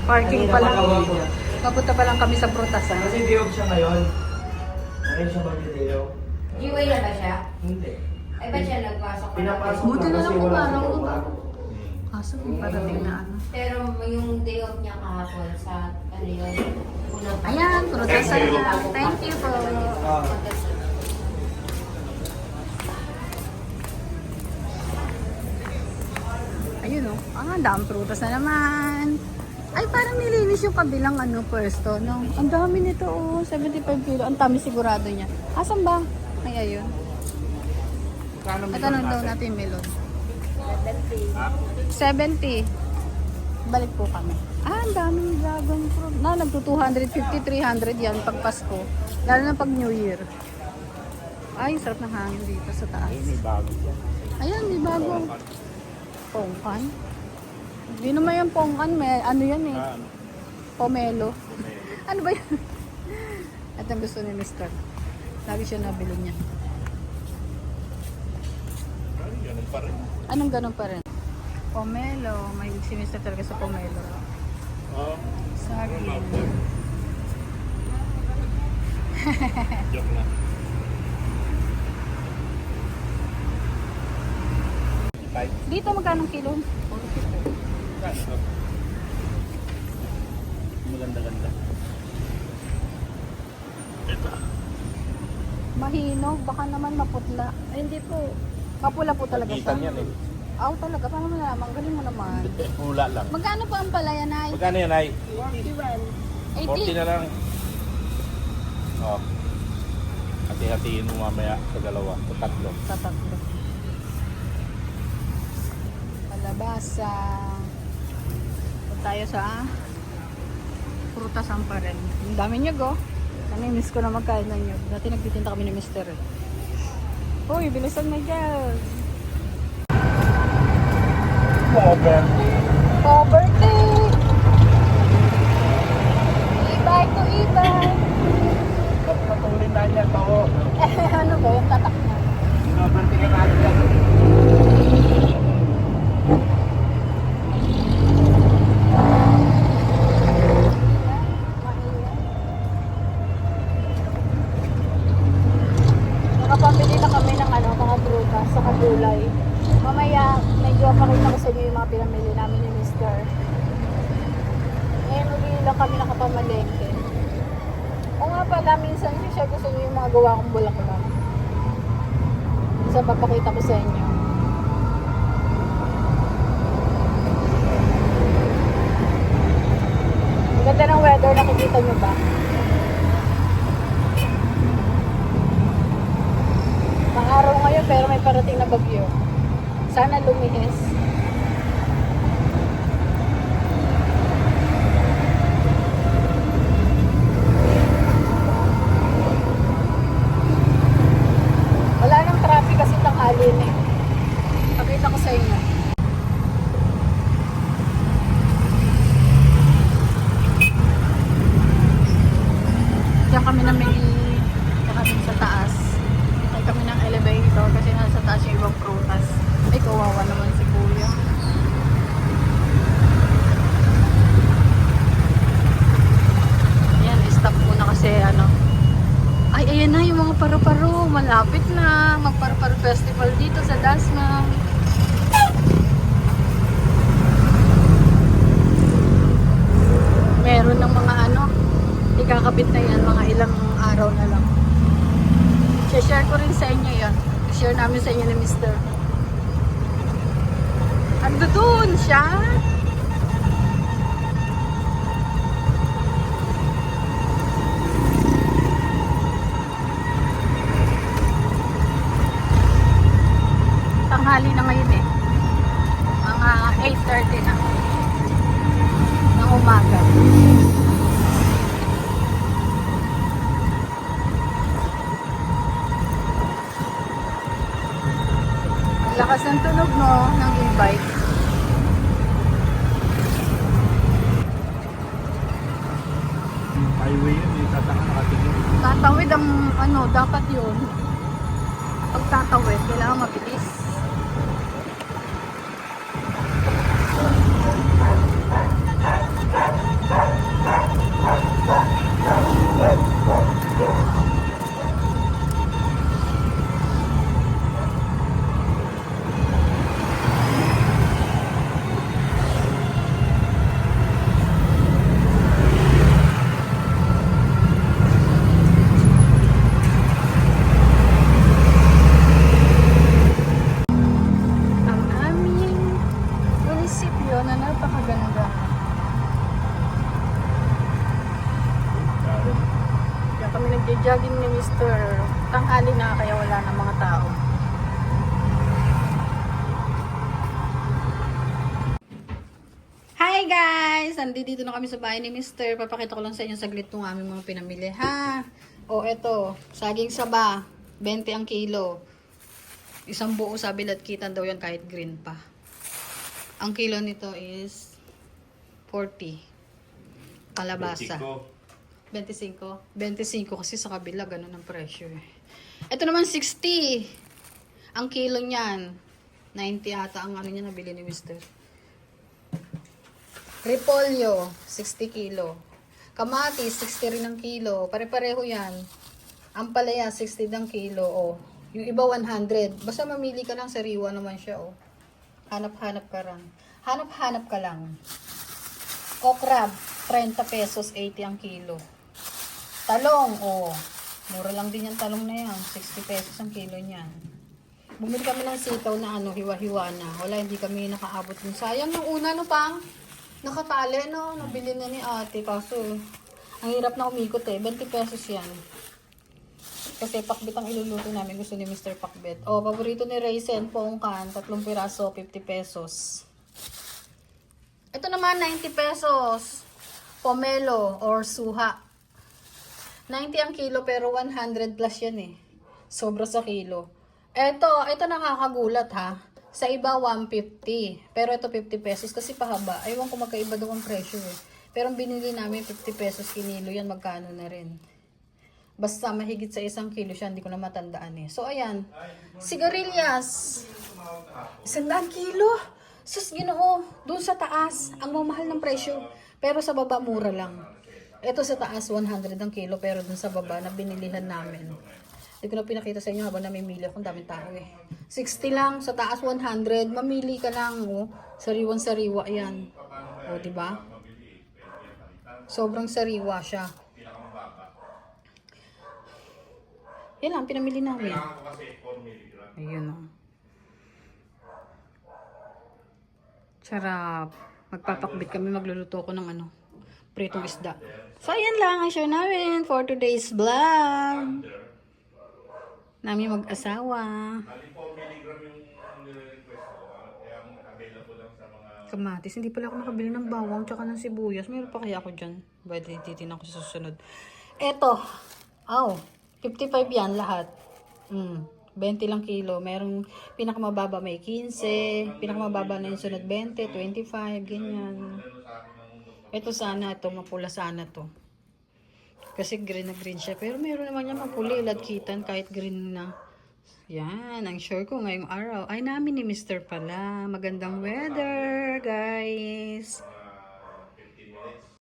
Parking pa lang. Papunta pa lang kami sa prutasan. Kasi day-off siya ngayon. Ngayon siya mag-day off. Giveaway na ba siya? Hindi. Ay, ba't siya nagpasok? Pinapasok Buti na lang kasi kung wala araw siyang ko ba? trabaho. Kaso kung parating na ano. Pero yung day off niya kahapon sa, ano yun, unang Ayan, prutasan na. Thank you po. Ah, Ayun o. Ang dami prutas na naman. Ay, parang nilinis yung kabilang ano, pwesto. No? Ang dami nito oh. 75 kilo. Ang dami sigurado niya. Asan ba? Ay, ayun. Tatanong daw natin yung melon. 70. Balik po kami. Ang daming dragon fruit. Na, nagto 250, 300 yan pag Pasko. Lalo na pag New Year. Ay, sarap ng hangin dito sa taas. May bago siya. Ayan, may bago. Pongkan? Hindi naman yung pongkan. May, ano yan eh. Pomelo. Ano ba yun? At ang gusto ni Mr. Lagi siya nabili niya. Ganun pa rin. Anong ganun pa rin? Pomelo. May si Mr. talaga sa pomelo. Oo. Saging. Joke lang. Dito magkano kilo? Maganda-ganda. Mahinog. Baka naman maputla. Ay, hindi po. Mapula po talaga siya. Pagitan yan eh. Aw, talaga. Paano mo nalaman? Galing mo naman. Hula lang. Magkano po ang palaya, Nay? Magkano yan ay? 80. 40 na lang. Oh. Hati-hatiin mo mamaya sa dalawa. Sa tatlo. Sa tatlo. Palabasa. Punta tayo sa prutasan pa rin. Ang dami niyo go. Nami-miss ko na magkain ng nyug. Dati nagtitinda kami ni Mr. eh. Uy, bilisan na dyan. Over. Overtake! E-bike to e-bike. Ba't matulin na niya ito? Ano ba yung tatak niya? Overtake natin yan. Nakapamili na kami ng ano, mga prutas sa gulay. Mamaya, medyo pakita ko sa inyo yung mga pinamili namin ni Mr. Ngayon, uli lang kami nakapamalengke. O nga pala, minsan siya gusto niyo yung mga gawa kong bulaklak. Minsan papakita ko sa inyo. Ang ganda ng weather, nakikita nyo ba? Araw ngayon pero may parating na bagyo. Sana lumihis. Wala nang traffic kasi tanghali na eh. Pakita ko sa inyo. Diyan kami namili kami sa taas. Kami ng elevator kasi nasa taas yung ibang prutas. Ay, kawawa naman si Kuya. Ayan, stop muna kasi ano. Ay, ayan na yung mga paru-paro. Malapit na. Mag-paru-paro festival dito sa Dasma. Meron ng mga ano. Ikakabit na yan. Mga ilang araw na lang. Share ko rin sa inyo yun. Share namin sa inyo ni Mr. Ando doon siya. Tanghali na ngayon eh. Mga 8:30 na. Ng umaga. Lakas ng tunog no ng e-bike. Highway yun. Yung tataka nakatigil. Tatawid ang ano, dapat yun. Pag tatawid, kailangan mabilis. Ang aming munisipyo na napakaganda. Kaya kami nagja-jogging ni Mr. Tanghali na kaya wala na mga tao. Hi guys! Nandito na kami sa bahay ni Mr. Papakita ko lang sa inyo saglit ng aming mga pinamili. Ha? O eto, saging saba, 20 ang kilo. Isang buo sabi latkitan daw yan kahit green pa. Ang kilo nito is 40. Kalabasa. 25. 25 kasi sa kabila ganun ang presyo eh. Ito naman 60. Ang kilo niyan. 90 ata ang ano niya nabili ni Mr. Repolyo, 60 kilo. Kamatis, 60 rin ang kilo. Pare-pareho yan. Ampalaya, 60 ang kilo. Oh. Yung iba 100. Basta mamili ka lang, sariwa naman siya. Oh. Hanap-hanap ka lang. Hanap-hanap ka lang. Okra, 30 pesos, 80 ang kilo. Talong, oh. Mura lang din yung talong na yan. 60 pesos ang kilo niyan. Bumili kami ng sitaw na ano, hiwa-hiwa na. Wala, hindi kami nakaabot dun. Sayang yung una, no, pang? Nakatali, no? Nabili na ni ate. Kaso, ang hirap na umikot eh. 20 pesos yan. Kasi pakbit ang iluluto namin. Gusto ni Mr. Pakbit. O, paborito ni Raisin, pongkan. 3 piraso, 50 pesos. Ito naman, 90 pesos. Pomelo or suha. 90 ang kilo pero 100 plus yan eh. Sobra sa kilo. Ito nakakagulat ha. Sa iba, 150. Pero ito 50 pesos kasi pahaba. Aywan ko magkaiba daw ang presyo eh. Pero ang binili namin 50 pesos kinilo yan. Magkano na rin. Basta mahigit sa 1 kilo siya. Hindi ko na matandaan eh. So ayan. Sigarilyas. 100 kilo. Sus, Ginoo. Doon sa taas. Ang mamahal ng presyo. Pero sa baba, mura lang. Ito sa taas, 100 ang kilo. Pero doon sa baba, na binilihan namin. Hindi ko na pinakita sa inyo habang namimili ako. Ang daming tao eh. 60 lang. Sa taas, 100. Mamili ka lang. Oh. Sariwan-sariwa yan. O, diba? Sobrang sariwa siya. Yan lang, pinamili namin. Ayun o. Sarap. Magpapakbit kami. Magluluto ko ng ano. Pritong isda. So, ayan lang ang share namin for today's vlog. Namin mag-asawa. Kamatis. Hindi pala ako nakabili ng bawang tsaka ng sibuyas. Meron pa kaya ako dyan? Pwede titignan ko sa susunod. Eto. Oh, 55 yan lahat. 20 lang kilo. Merong pinakamababa may 15. Pinakamababa na yung sunod 20, 25, ganyan. Ito sana, ito mapula sana to. Kasi green na green siya. Pero meron naman yan mapuli. Ladkitan kahit green na. Yan, ang sure ko ngayong araw. Ay namin ni Mr. pala. Magandang weather, guys.